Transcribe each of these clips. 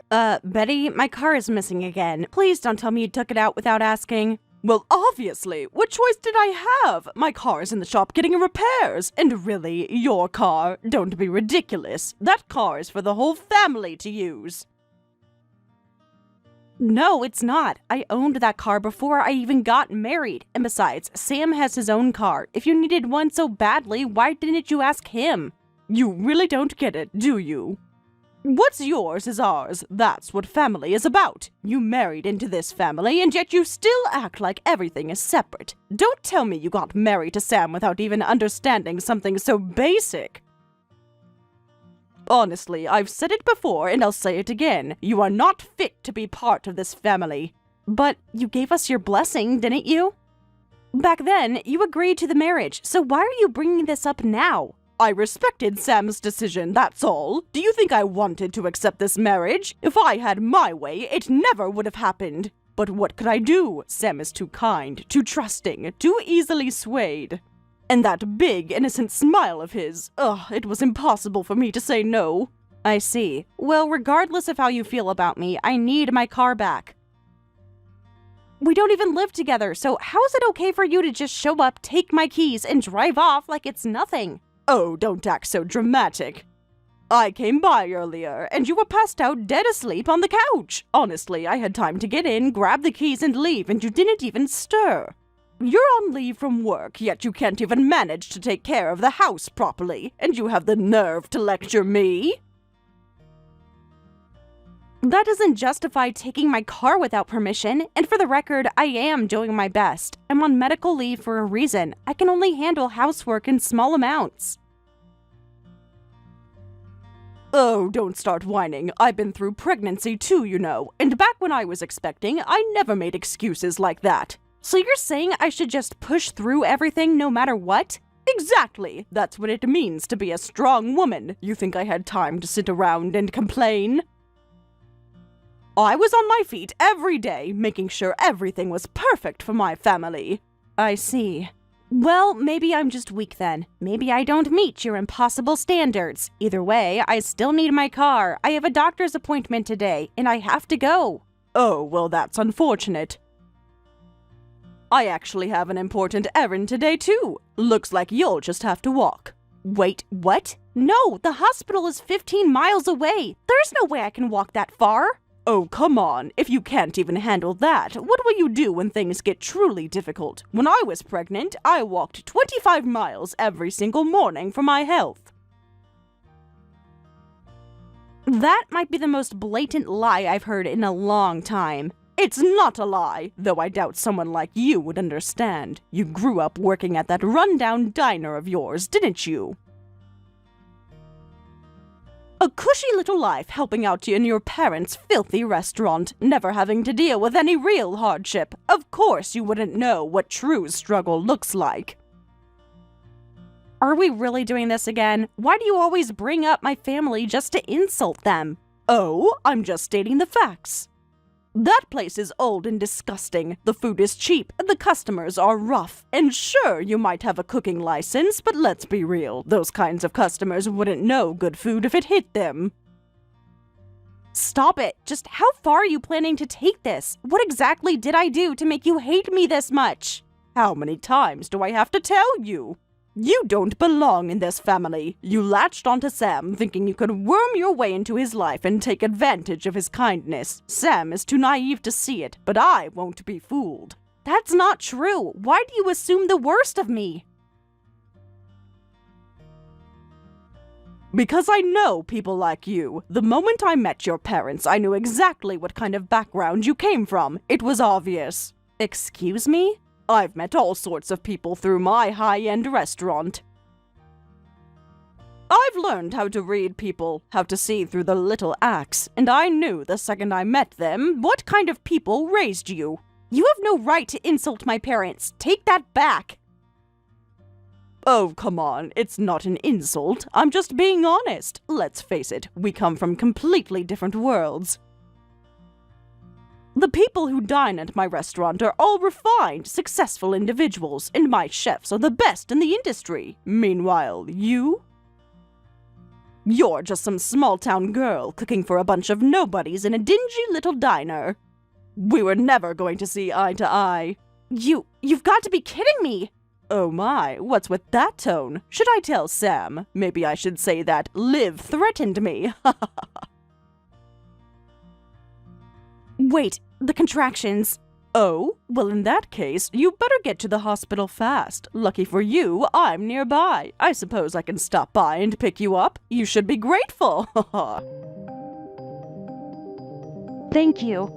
Betty, my car is missing again. Please don't tell me you took it out without asking. Well, obviously. What choice did I have? My car is in the shop getting repairs. And really, your car? Don't be ridiculous. That car is for the whole family to use. No, it's not. I owned that car before I even got married. And besides, Sam has his own car. If you needed one so badly, why didn't you ask him? You really don't get it, do you? What's yours is ours. That's what family is about. You married into this family, and yet you still act like everything is separate. Don't tell me you got married to Sam without even understanding something so basic. Honestly, I've said it before, and I'll say it again. You are not fit to be part of this family. But you gave us your blessing, didn't you? Back then, you agreed to the marriage, so why are you bringing this up now? I respected Sam's decision, that's all. Do you think I wanted to accept this marriage? If I had my way, it never would have happened. But what could I do? Sam is too kind, too trusting, too easily swayed. And that big, innocent smile of his, it was impossible for me to say no. I see. Well, regardless of how you feel about me, I need my car back. We don't even live together, so how is it okay for you to just show up, take my keys, and drive off like it's nothing? Oh, don't act so dramatic. I came by earlier, and you were passed out dead asleep on the couch. Honestly, I had time to get in, grab the keys, and leave, and you didn't even stir. You're on leave from work, yet you can't even manage to take care of the house properly, and you have the nerve to lecture me? That doesn't justify taking my car without permission, and for the record, I am doing my best. I'm on medical leave for a reason. I can only handle housework in small amounts. Oh, don't start whining. I've been through pregnancy too, you know, and back when I was expecting, I never made excuses like that. So you're saying I should just push through everything no matter what? Exactly. That's what it means to be a strong woman. You think I had time to sit around and complain? I was on my feet every day, making sure everything was perfect for my family. I see. Well, maybe I'm just weak then. Maybe I don't meet your impossible standards. Either way, I still need my car. I have a doctor's appointment today, and I have to go. Oh, well, that's unfortunate. I actually have an important errand today, too. Looks like you'll just have to walk. Wait, what? No, the hospital is 15 miles away. There's no way I can walk that far. Oh, come on. If you can't even handle that, what will you do when things get truly difficult? When I was pregnant, I walked 25 miles every single morning for my health. That might be the most blatant lie I've heard in a long time. It's not a lie, though I doubt someone like you would understand. You grew up working at that rundown diner of yours, didn't you? A cushy little life helping out in your parents' filthy restaurant, never having to deal with any real hardship. Of course you wouldn't know what true struggle looks like. Are we really doing this again? Why do you always bring up my family just to insult them? Oh, I'm just stating the facts. That place is old and disgusting, the food is cheap, and the customers are rough. And sure, you might have a cooking license, but let's be real, those kinds of customers wouldn't know good food if it hit them. Stop it! Just how far are you planning to take this? What exactly did I do to make you hate me this much? How many times do I have to tell you? You don't belong in this family. You latched onto Sam, thinking you could worm your way into his life and take advantage of his kindness. Sam is too naive to see it, but I won't be fooled. That's not true. Why do you assume the worst of me? Because I know people like you. The moment I met your parents, I knew exactly what kind of background you came from. It was obvious. Excuse me? I've met all sorts of people through my high-end restaurant. I've learned how to read people, how to see through the little acts, and I knew the second I met them what kind of people raised you. You have no right to insult my parents. Take that back. Oh, come on. It's not an insult. I'm just being honest. Let's face it, we come from completely different worlds. The people who dine at my restaurant are all refined, successful individuals, and my chefs are the best in the industry. Meanwhile, you? You're just some small-town girl cooking for a bunch of nobodies in a dingy little diner. We were never going to see eye to eye. You've got to be kidding me! Oh my, what's with that tone? Should I tell Sam? Maybe I should say that Liv threatened me. Wait, the contractions. Oh, well in that case, you better get to the hospital fast. Lucky for you, I'm nearby. I suppose I can stop by and pick you up. You should be grateful. Thank you.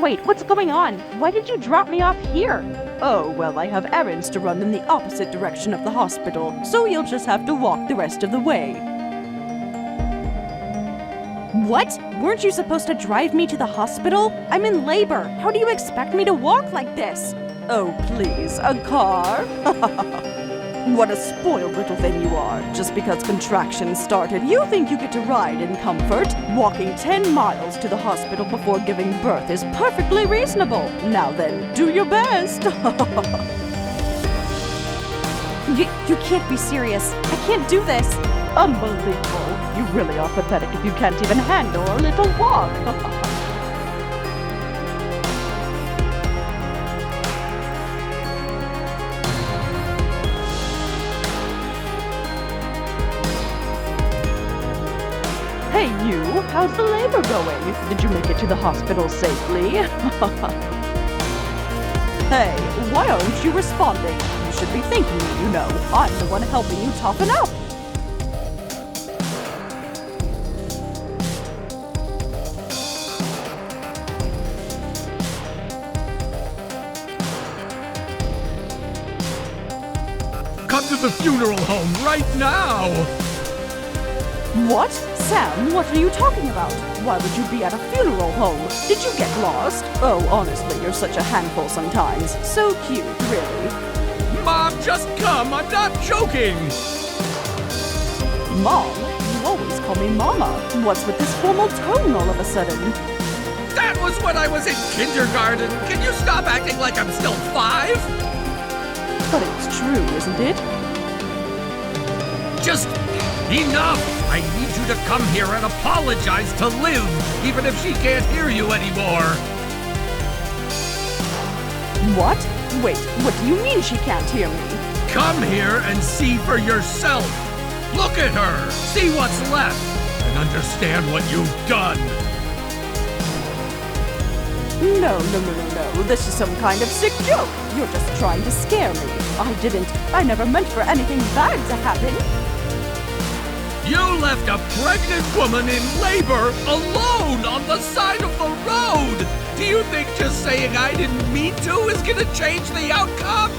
Wait, what's going on? Why did you drop me off here? Oh, well, I have errands to run in the opposite direction of the hospital, so you'll just have to walk the rest of the way. What? Weren't you supposed to drive me to the hospital? I'm in labor. How do you expect me to walk like this? Oh, please, a car? What a spoiled little thing you are. Just because contractions started, you think you get to ride in comfort? Walking 10 miles to the hospital before giving birth is perfectly reasonable. Now then, do your best. You can't be serious. I can't do this. Unbelievable. You really are pathetic if you can't even handle a little walk. Hey you, how's the labor going? Did you make it to the hospital safely? Hey, why aren't you responding? You should be thanking me, you know. I'm the one helping you toughen up. Come to the funeral home right now! What? Sam, what are you talking about? Why would you be at a funeral home? Did you get lost? Oh, honestly, you're such a handful sometimes. So cute, really. Mom, just come! I'm not joking! Mom? You always call me Mama. What's with this formal tone all of a sudden? That was when I was in kindergarten! Can you stop acting like I'm still 5? But it's true, isn't it? Just enough! I need you to come here and apologize to Liv, even if she can't hear you anymore. What? Wait, what do you mean she can't hear me? Come here and see for yourself. Look at her, see what's left, and understand what you've done. No. This is some kind of sick joke. You're just trying to scare me. I never meant for anything bad to happen. You left a pregnant woman in labor alone on the side of the road! Do you think just saying I didn't mean to is gonna change the outcome?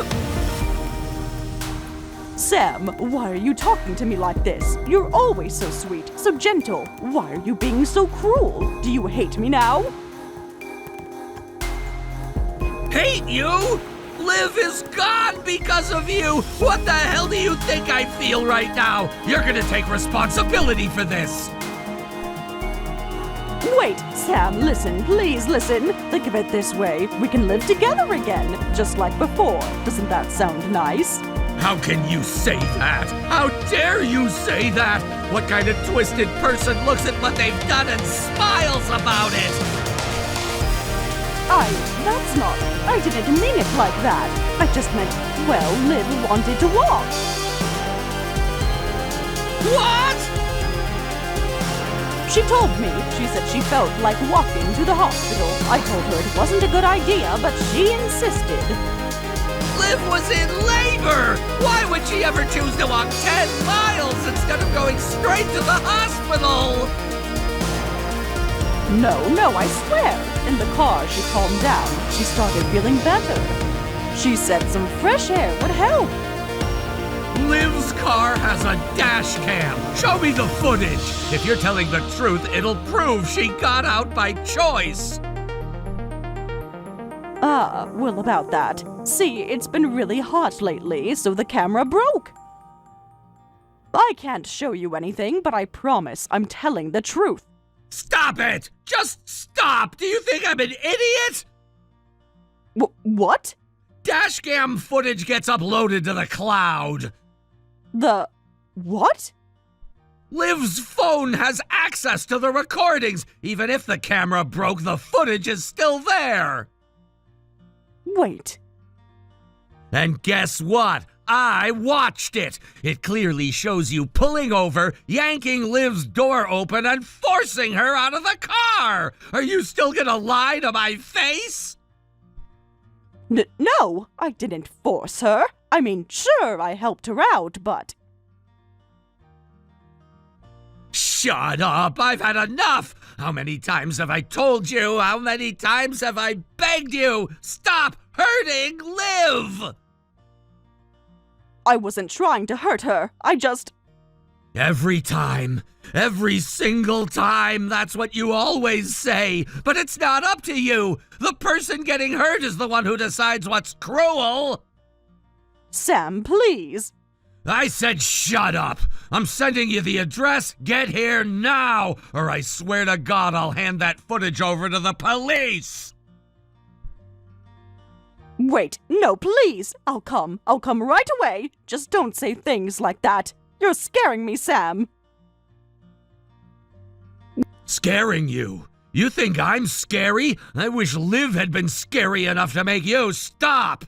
Sam, why are you talking to me like this? You're always so sweet, so gentle. Why are you being so cruel? Do you hate me now? Hate you? Liv is gone because of you! What the hell do you think I feel right now? You're gonna take responsibility for this! Wait, Sam, listen, please listen. Think of it this way. We can live together again, just like before. Doesn't that sound nice? How can you say that? How dare you say that? What kind of twisted person looks at what they've done and smiles about it? That's not. I didn't mean it like that. I just meant, well, Liv wanted to walk. What? She told me. She said she felt like walking to the hospital. I told her it wasn't a good idea, but she insisted. Liv was in labor! Why would she ever choose to walk 10 miles instead of going straight to the hospital? No, I swear. In the car, she calmed down. She started feeling better. She said some fresh air would help. Liv's car has a dash cam. Show me the footage. If you're telling the truth, it'll prove she got out by choice. Well, about that. See, it's been really hot lately, so the camera broke. I can't show you anything, but I promise I'm telling the truth. Stop it! Just stop! Do you think I'm an idiot? What? Dashcam footage gets uploaded to the cloud. The... what? Liv's phone has access to the recordings. Even if the camera broke, the footage is still there. Wait. And guess what? I watched it. It clearly shows you pulling over, yanking Liv's door open, and forcing her out of the car. Are you still gonna lie to my face? No, I didn't force her. I mean, sure, I helped her out, but... Shut up! I've had enough! How many times have I told you? How many times have I begged you? Stop hurting Liv! I wasn't trying to hurt her. I just... Every time. Every single time. That's what you always say. But it's not up to you. The person getting hurt is the one who decides what's cruel. Sam, please. I said shut up. I'm sending you the address. Get here now, or I swear to God I'll hand that footage over to the police. Wait, no, please. I'll come right away. Just don't say things like that. You're scaring me, Sam. Scaring you? You think I'm scary? I wish Liv had been scary enough to make you stop.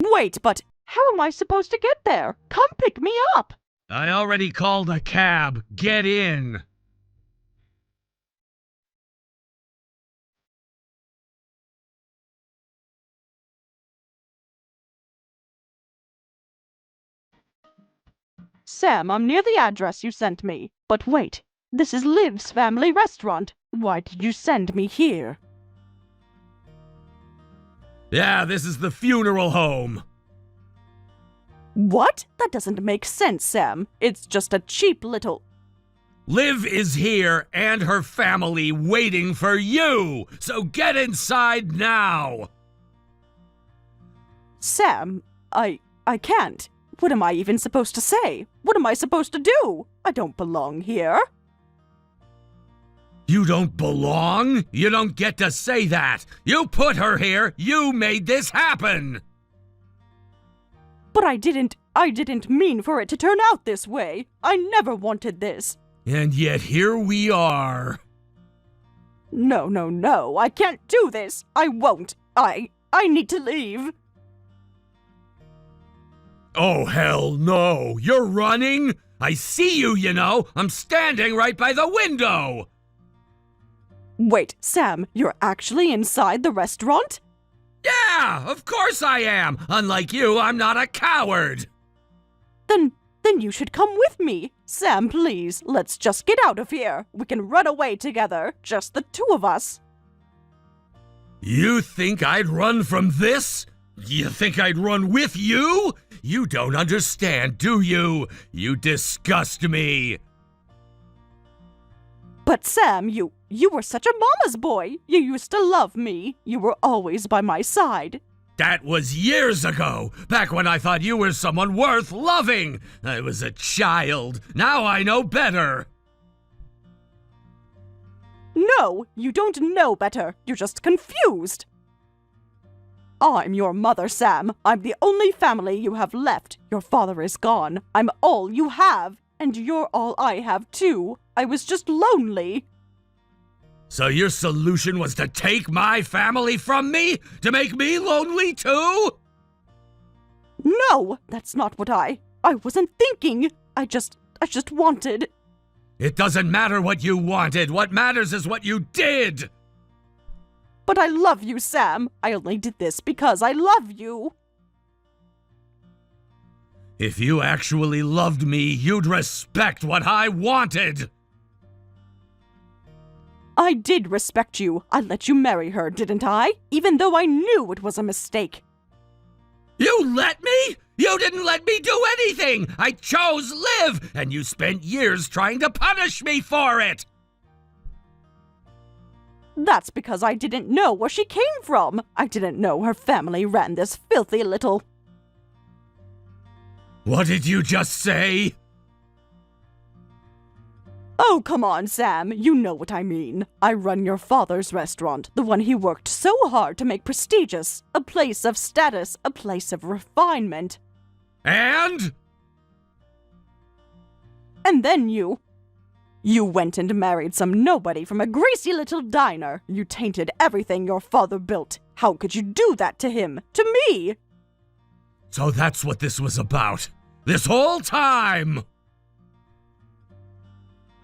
Wait, but how am I supposed to get there? Come pick me up. I already called a cab. Get in. Sam, I'm near the address you sent me. But wait, this is Liv's family restaurant. Why did you send me here? Yeah, this is the funeral home. What? That doesn't make sense, Sam. It's just a cheap little... Liv is here and her family waiting for you, so get inside now. Sam, I can't. What am I even supposed to say? What am I supposed to do? I don't belong here. You don't belong? You don't get to say that. You put her here. You made this happen. But I didn't mean for it to turn out this way. I never wanted this. And yet here we are. No, I can't do this. I won't. I need to leave. Oh, hell no. You're running? I see you, you know. I'm standing right by the window. Wait, Sam, you're actually inside the restaurant? Yeah, of course I am. Unlike you, I'm not a coward. Then you should come with me. Sam, please, let's just get out of here. We can run away together, just the two of us. You think I'd run from this? You think I'd run with you? You don't understand, do you? You disgust me. But Sam, you were such a mama's boy. You used to love me. You were always by my side. That was years ago, back when I thought you were someone worth loving. I was a child. Now I know better. No, you don't know better. You're just confused. I'm your mother, Sam. I'm the only family you have left. Your father is gone. I'm all you have. And you're all I have, too. I was just lonely. So your solution was to take my family from me? To make me lonely, too? No, that's not what I wasn't thinking. I just wanted... It doesn't matter what you wanted. What matters is what you did. But I love you, Sam. I only did this because I love you. If you actually loved me, you'd respect what I wanted. I did respect you. I let you marry her, didn't I? Even though I knew it was a mistake. You let me? You didn't let me do anything! I chose Liv, and you spent years trying to punish me for it! That's because I didn't know where she came from. I didn't know her family ran this filthy little... What did you just say? Oh, come on, Sam. You know what I mean. I run your father's restaurant, the one he worked so hard to make prestigious. A place of status, a place of refinement. And? And then you went and married some nobody from a greasy little diner. You tainted everything your father built. How could you do that to him? To me? So that's what this was about. This whole time!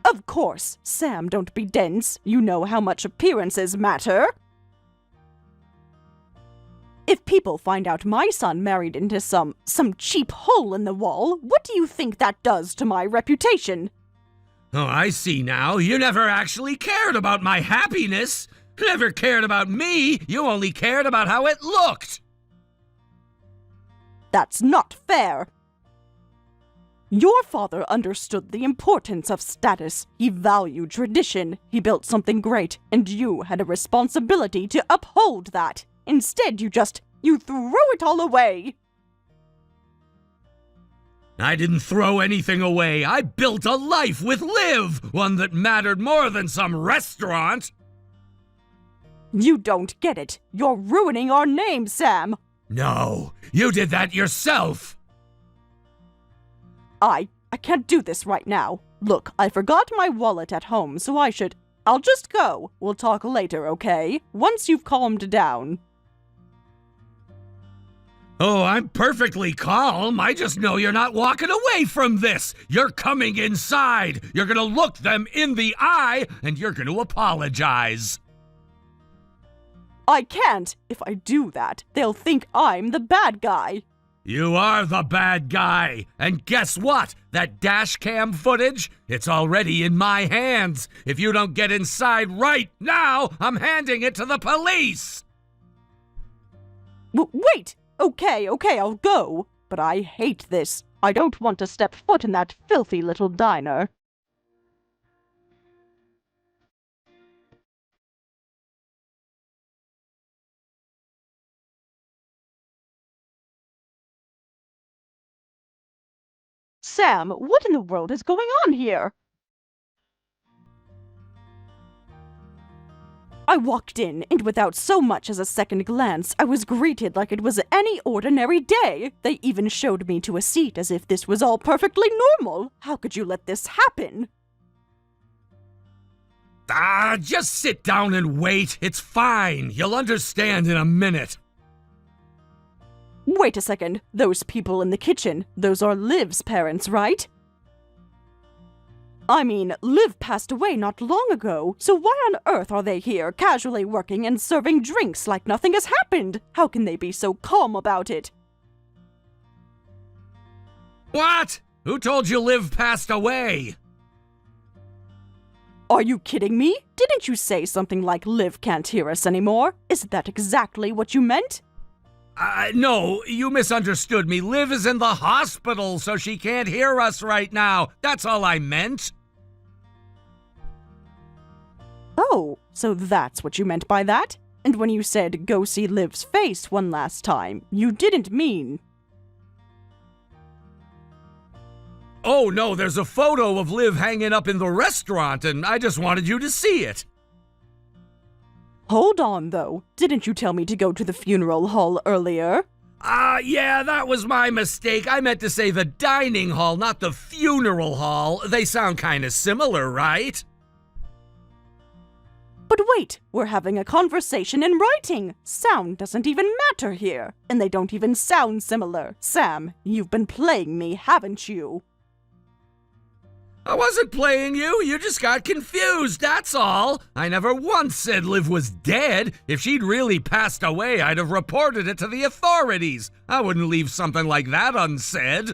Of course. Sam, don't be dense. You know how much appearances matter. If people find out my son married into some cheap hole in the wall, what do you think that does to my reputation? Oh, I see now. You never actually cared about my happiness. You never cared about me. You only cared about how it looked. That's not fair. Your father understood the importance of status. He valued tradition. He built something great, and you had a responsibility to uphold that. Instead, you threw it all away. I didn't throw anything away. I built a life with Liv, one that mattered more than some restaurant. You don't get it. You're ruining our name, Sam. No, you did that yourself. I can't do this right now. Look, I forgot my wallet at home, so I'll just go. We'll talk later, okay? Once you've calmed down. Oh, I'm perfectly calm. I just know you're not walking away from this. You're coming inside. You're gonna look them in the eye, and you're gonna apologize. I can't. If I do that, they'll think I'm the bad guy. You are the bad guy. And guess what? That dash cam footage? It's already in my hands. If you don't get inside right now, I'm handing it to the police. Wait! Okay, I'll go. But I hate this. I don't want to step foot in that filthy little diner. Sam, what in the world is going on here? I walked in, and without so much as a second glance, I was greeted like it was any ordinary day. They even showed me to a seat as if this was all perfectly normal. How could you let this happen? Just sit down and wait. It's fine. You'll understand in a minute. Wait a second. Those people in the kitchen, those are Liv's parents, right? I mean, Liv passed away not long ago, so why on earth are they here, casually working and serving drinks like nothing has happened? How can they be so calm about it? What? Who told you Liv passed away? Are you kidding me? Didn't you say something like Liv can't hear us anymore? Isn't that exactly what you meant? No, you misunderstood me. Liv is in the hospital, so she can't hear us right now. That's all I meant. Oh, so that's what you meant by that? And when you said go see Liv's face one last time, you didn't mean... Oh, no, there's a photo of Liv hanging up in the restaurant, and I just wanted you to see it. Hold on, though. Didn't you tell me to go to the funeral hall earlier? Yeah, that was my mistake. I meant to say the dining hall, not the funeral hall. They sound kind of similar, right? But wait, we're having a conversation in writing. Sound doesn't even matter here, and they don't even sound similar. Sam, you've been playing me, haven't you? I wasn't playing you. You just got confused, that's all. I never once said Liv was dead. If she'd really passed away, I'd have reported it to the authorities. I wouldn't leave something like that unsaid.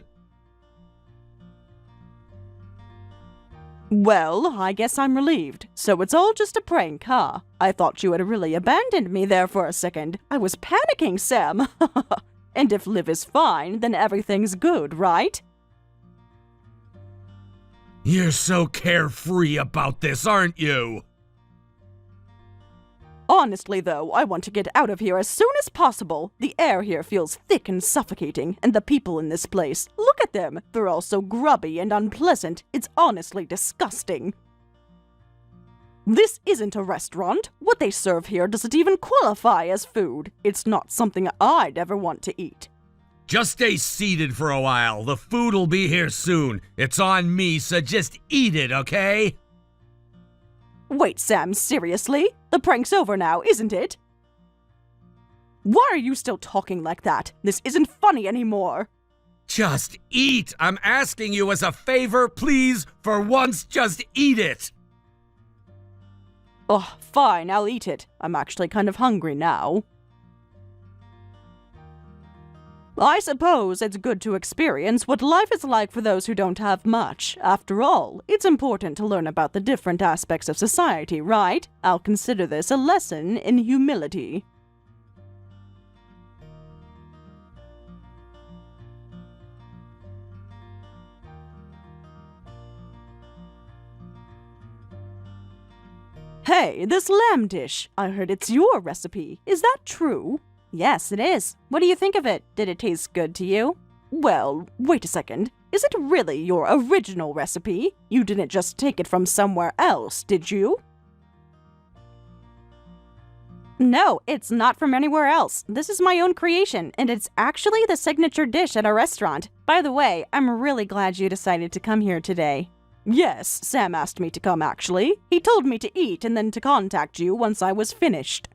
Well, I guess I'm relieved. So it's all just a prank, huh? I thought you had really abandoned me there for a second. I was panicking, Sam. And if Liv is fine, then everything's good, right? You're so carefree about this, aren't you? Honestly, though, I want to get out of here as soon as possible. The air here feels thick and suffocating, and the people in this place, look at them. They're all so grubby and unpleasant. It's honestly disgusting. This isn't a restaurant. What they serve here doesn't even qualify as food. It's not something I'd ever want to eat. Just stay seated for a while. The food'll be here soon. It's on me, so just eat it, okay? Wait, Sam, seriously? The prank's over now, isn't it? Why are you still talking like that? This isn't funny anymore. Just eat! I'm asking you as a favor, please. For once, just eat it. Oh, fine, I'll eat it. I'm actually kind of hungry now. I suppose it's good to experience what life is like for those who don't have much. After all, it's important to learn about the different aspects of society, right? I'll consider this a lesson in humility. Hey, this lamb dish. I heard it's your recipe. Is that true? Yes, it is. What do you think of it? Did it taste good to you? Well, wait a second. Is it really your original recipe? You didn't just take it from somewhere else, did you? No, it's not from anywhere else. This is my own creation, and it's actually the signature dish at our restaurant. By the way, I'm really glad you decided to come here today. Yes, Sam asked me to come actually. He told me to eat and then to contact you once I was finished.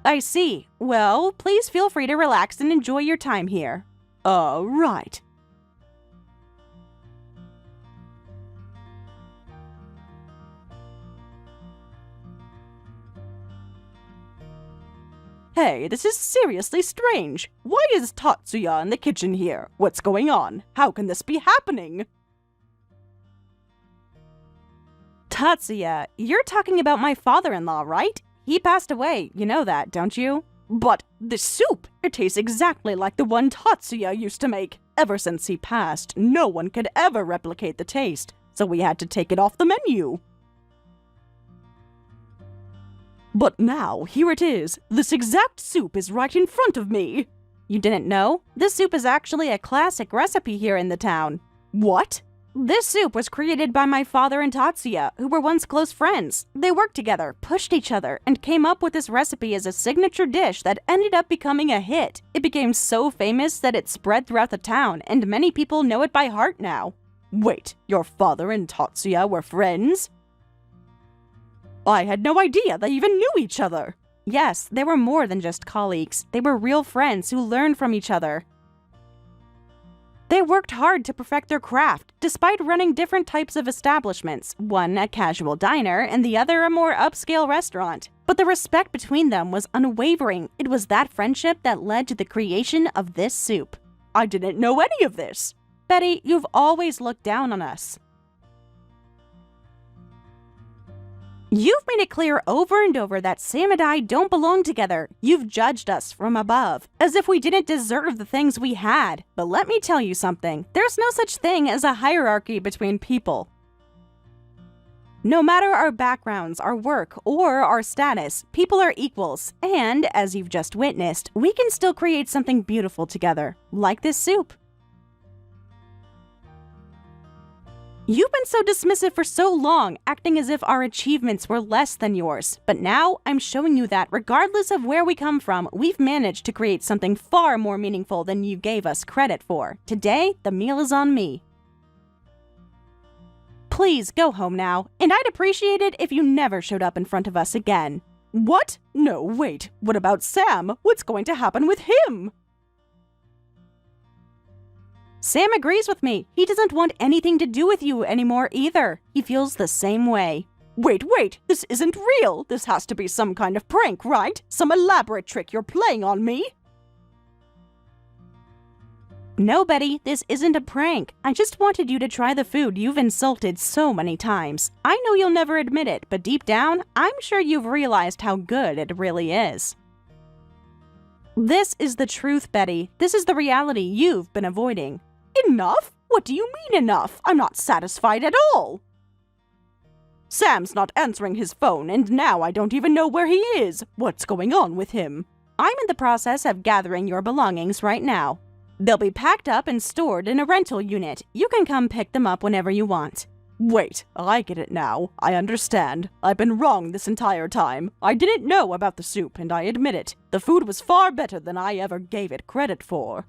I see. Well, please feel free to relax and enjoy your time here. Right. Hey, this is seriously strange. Why is Tatsuya in the kitchen here? What's going on? How can this be happening? Tatsuya, you're talking about my father-in-law, right? He passed away, you know that, don't you? But this soup, it tastes exactly like the one Tatsuya used to make. Ever since he passed, no one could ever replicate the taste, so we had to take it off the menu. But now, here it is. This exact soup is right in front of me. You didn't know? This soup is actually a classic recipe here in the town. What? This soup was created by my father and Tatsuya, who were once close friends. They worked together, pushed each other, and came up with this recipe as a signature dish that ended up becoming a hit. It became so famous that it spread throughout the town, and many people know it by heart now. Wait, your father and Tatsuya were friends? I had no idea they even knew each other. Yes, they were more than just colleagues. They were real friends who learned from each other. They worked hard to perfect their craft, despite running different types of establishments, one a casual diner and the other a more upscale restaurant. But the respect between them was unwavering. It was that friendship that led to the creation of this soup. I didn't know any of this. Betty, you've always looked down on us. You've made it clear over and over that Sam and I don't belong together. You've judged us from above, as if we didn't deserve the things we had. But let me tell you something. There's no such thing as a hierarchy between people. No matter our backgrounds, our work, or our status, people are equals. And, as you've just witnessed, we can still create something beautiful together, like this soup. You've been so dismissive for so long, acting as if our achievements were less than yours. But now, I'm showing you that, regardless of where we come from, we've managed to create something far more meaningful than you gave us credit for. Today, the meal is on me. Please, go home now, and I'd appreciate it if you never showed up in front of us again. What? No, wait. What about Sam? What's going to happen with him? Sam agrees with me. He doesn't want anything to do with you anymore either. He feels the same way. Wait, this isn't real. This has to be some kind of prank, right? Some elaborate trick you're playing on me? No, Betty, this isn't a prank. I just wanted you to try the food you've insulted so many times. I know you'll never admit it, but deep down, I'm sure you've realized how good it really is. This is the truth, Betty. This is the reality you've been avoiding. Enough? What do you mean enough? I'm not satisfied at all. Sam's not answering his phone, and now I don't even know where he is. What's going on with him? I'm in the process of gathering your belongings right now. They'll be packed up and stored in a rental unit. You can come pick them up whenever you want. Wait, I get it now. I understand. I've been wrong this entire time. I didn't know about the soup, and I admit it. The food was far better than I ever gave it credit for.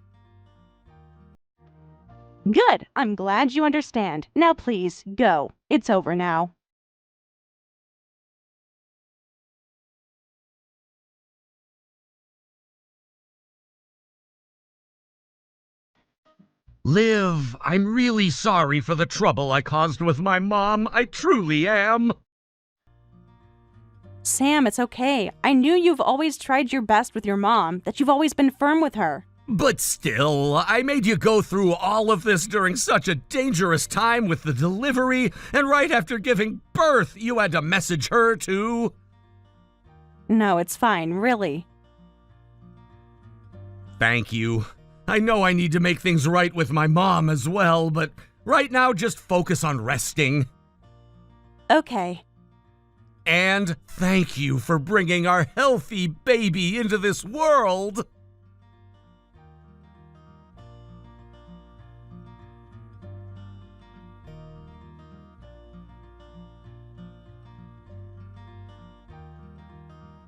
Good. I'm glad you understand. Now please, go. It's over now. Liv, I'm really sorry for the trouble I caused with my mom. I truly am. Sam, it's okay. I knew you've always tried your best with your mom, that you've always been firm with her. But still, I made you go through all of this during such a dangerous time with the delivery, and right after giving birth, you had to message her too. No, it's fine, really. Thank you. I know I need to make things right with my mom as well, but right now just focus on resting. Okay. And thank you for bringing our healthy baby into this world.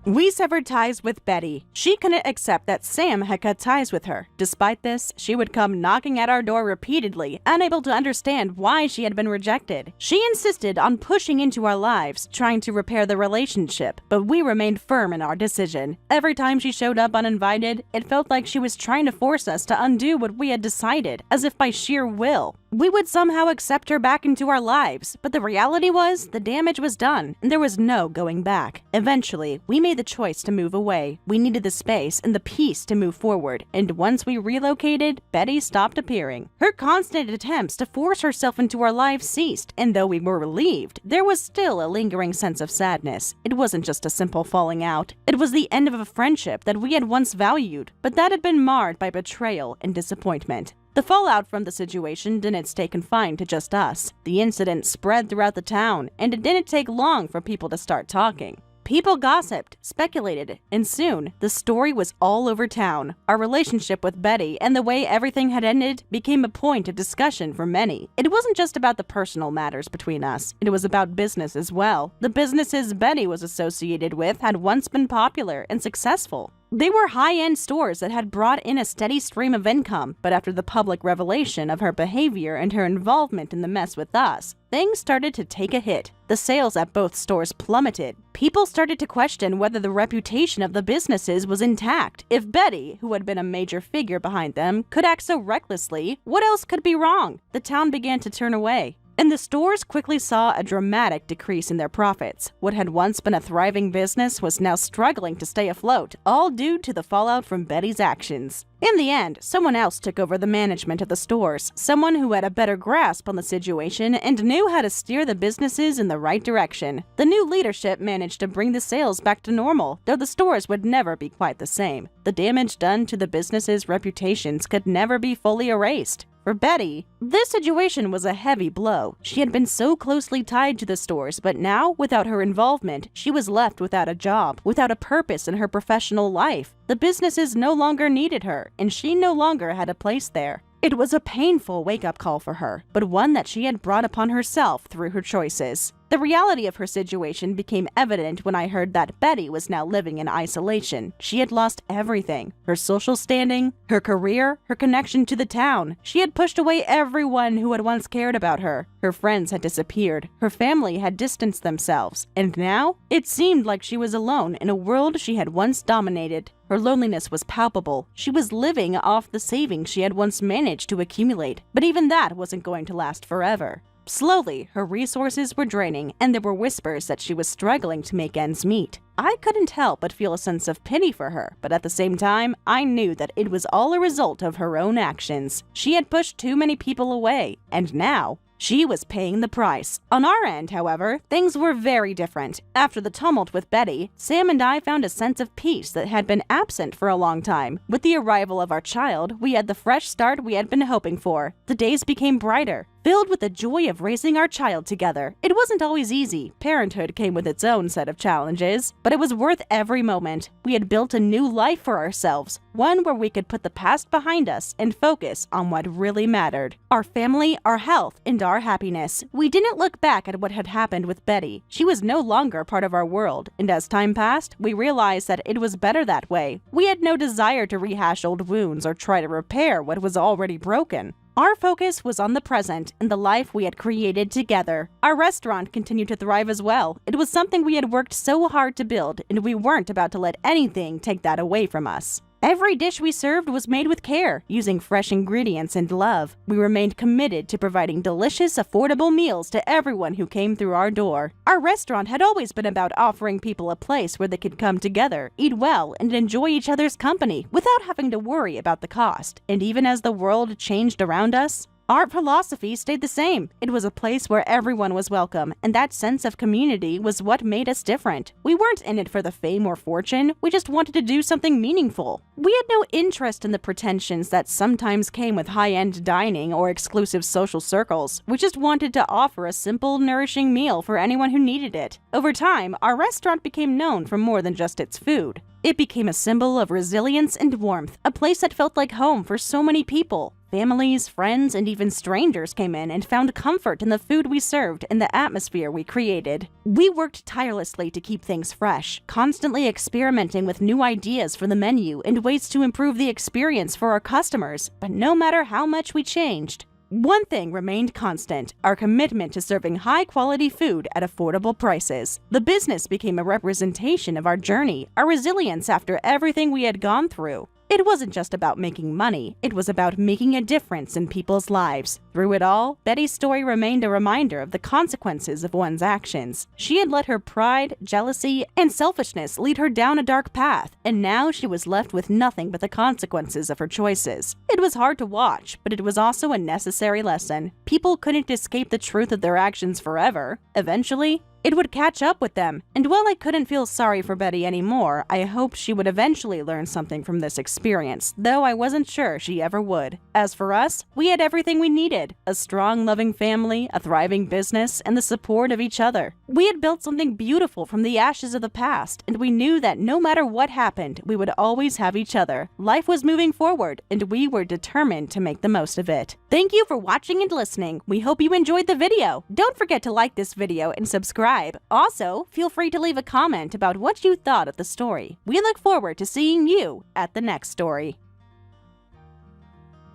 We severed ties with Betty. She couldn't accept that Sam had cut ties with her. Despite this, she would come knocking at our door repeatedly, unable to understand why she had been rejected. She insisted on pushing into our lives, trying to repair the relationship, but we remained firm in our decision. Every time she showed up uninvited, it felt like she was trying to force us to undo what we had decided, as if by sheer will. We would somehow accept her back into our lives, but the reality was the damage was done, and there was no going back. Eventually, we made the choice to move away. We needed the space and the peace to move forward, and once we relocated, Betty stopped appearing. Her constant attempts to force herself into our lives ceased, and though we were relieved, there was still a lingering sense of sadness. It wasn't just a simple falling out. It was the end of a friendship that we had once valued, but that had been marred by betrayal and disappointment. The fallout from the situation didn't stay confined to just us. The incident spread throughout the town, and it didn't take long for people to start talking. People gossiped, speculated, and soon the story was all over town. Our relationship with Betty and the way everything had ended became a point of discussion for many. It wasn't just about the personal matters between us, it was about business as well. The businesses Betty was associated with had once been popular and successful. They were high-end stores that had brought in a steady stream of income, but after the public revelation of her behavior and her involvement in the mess with us, things started to take a hit. The sales at both stores plummeted. People started to question whether the reputation of the businesses was intact. If Betty, who had been a major figure behind them, could act so recklessly, what else could be wrong? The town began to turn away. And the stores quickly saw a dramatic decrease in their profits. What had once been a thriving business was now struggling to stay afloat, all due to the fallout from Betty's actions. In the end, someone else took over the management of the stores, someone who had a better grasp on the situation and knew how to steer the businesses in the right direction. The new leadership managed to bring the sales back to normal, though the stores would never be quite the same. The damage done to the businesses' reputations could never be fully erased. For Betty, this situation was a heavy blow. She had been so closely tied to the stores, but now, without her involvement, she was left without a job, without a purpose in her professional life. The businesses no longer needed her, and she no longer had a place there. It was a painful wake-up call for her, but one that she had brought upon herself through her choices. The reality of her situation became evident when I heard that Betty was now living in isolation. She had lost everything: her social standing, her career, her connection to the town. She had pushed away everyone who had once cared about her. Her friends had disappeared. Her family had distanced themselves. And now, it seemed like she was alone in a world she had once dominated. Her loneliness was palpable. She was living off the savings she had once managed to accumulate, but even that wasn't going to last forever. Slowly, her resources were draining, and there were whispers that she was struggling to make ends meet. I couldn't help but feel a sense of pity for her, but at the same time, I knew that it was all a result of her own actions. She had pushed too many people away, and now, she was paying the price. On our end, however, things were very different. After the tumult with Betty, Sam and I found a sense of peace that had been absent for a long time. With the arrival of our child, we had the fresh start we had been hoping for. The days became brighter. filled with the joy of raising our child together. It wasn't always easy. Parenthood came with its own set of challenges, but it was worth every moment. We had built a new life for ourselves, one where we could put the past behind us and focus on what really mattered: our family, our health, and our happiness. We didn't look back at what had happened with Betty. She was no longer part of our world, and as time passed, we realized that it was better that way. We had no desire to rehash old wounds or try to repair what was already broken. Our focus was on the present and the life we had created together. Our restaurant continued to thrive as well. It was something we had worked so hard to build, and we weren't about to let anything take that away from us. Every dish we served was made with care, using fresh ingredients and love. We remained committed to providing delicious, affordable meals to everyone who came through our door. Our restaurant had always been about offering people a place where they could come together, eat well, and enjoy each other's company without having to worry about the cost. And even as the world changed around us, our philosophy stayed the same. It was a place where everyone was welcome, and that sense of community was what made us different. We weren't in it for the fame or fortune, we just wanted to do something meaningful. We had no interest in the pretensions that sometimes came with high-end dining or exclusive social circles. We just wanted to offer a simple, nourishing meal for anyone who needed it. Over time, our restaurant became known for more than just its food. It became a symbol of resilience and warmth, a place that felt like home for so many people. Families, friends, and even strangers came in and found comfort in the food we served and the atmosphere we created. We worked tirelessly to keep things fresh, constantly experimenting with new ideas for the menu and ways to improve the experience for our customers. But no matter how much we changed, one thing remained constant: our commitment to serving high-quality food at affordable prices. The business became a representation of our journey, our resilience after everything we had gone through. It wasn't just about making money, it was about making a difference in people's lives. Through it all, Betty's story remained a reminder of the consequences of one's actions. She had let her pride, jealousy, and selfishness lead her down a dark path, and now she was left with nothing but the consequences of her choices. It was hard to watch, but it was also a necessary lesson. People couldn't escape the truth of their actions forever. Eventually, it would catch up with them, and while I couldn't feel sorry for Betty anymore, I hoped she would eventually learn something from this experience, though I wasn't sure she ever would. As for us, we had everything we needed: a strong, loving family, a thriving business, and the support of each other. We had built something beautiful from the ashes of the past, and we knew that no matter what happened, we would always have each other. Life was moving forward, and we were determined to make the most of it. Thank you for watching and listening. We hope you enjoyed the video. Don't forget to like this video and subscribe. Also, feel free to leave a comment about what you thought of the story. We look forward to seeing you at the next story.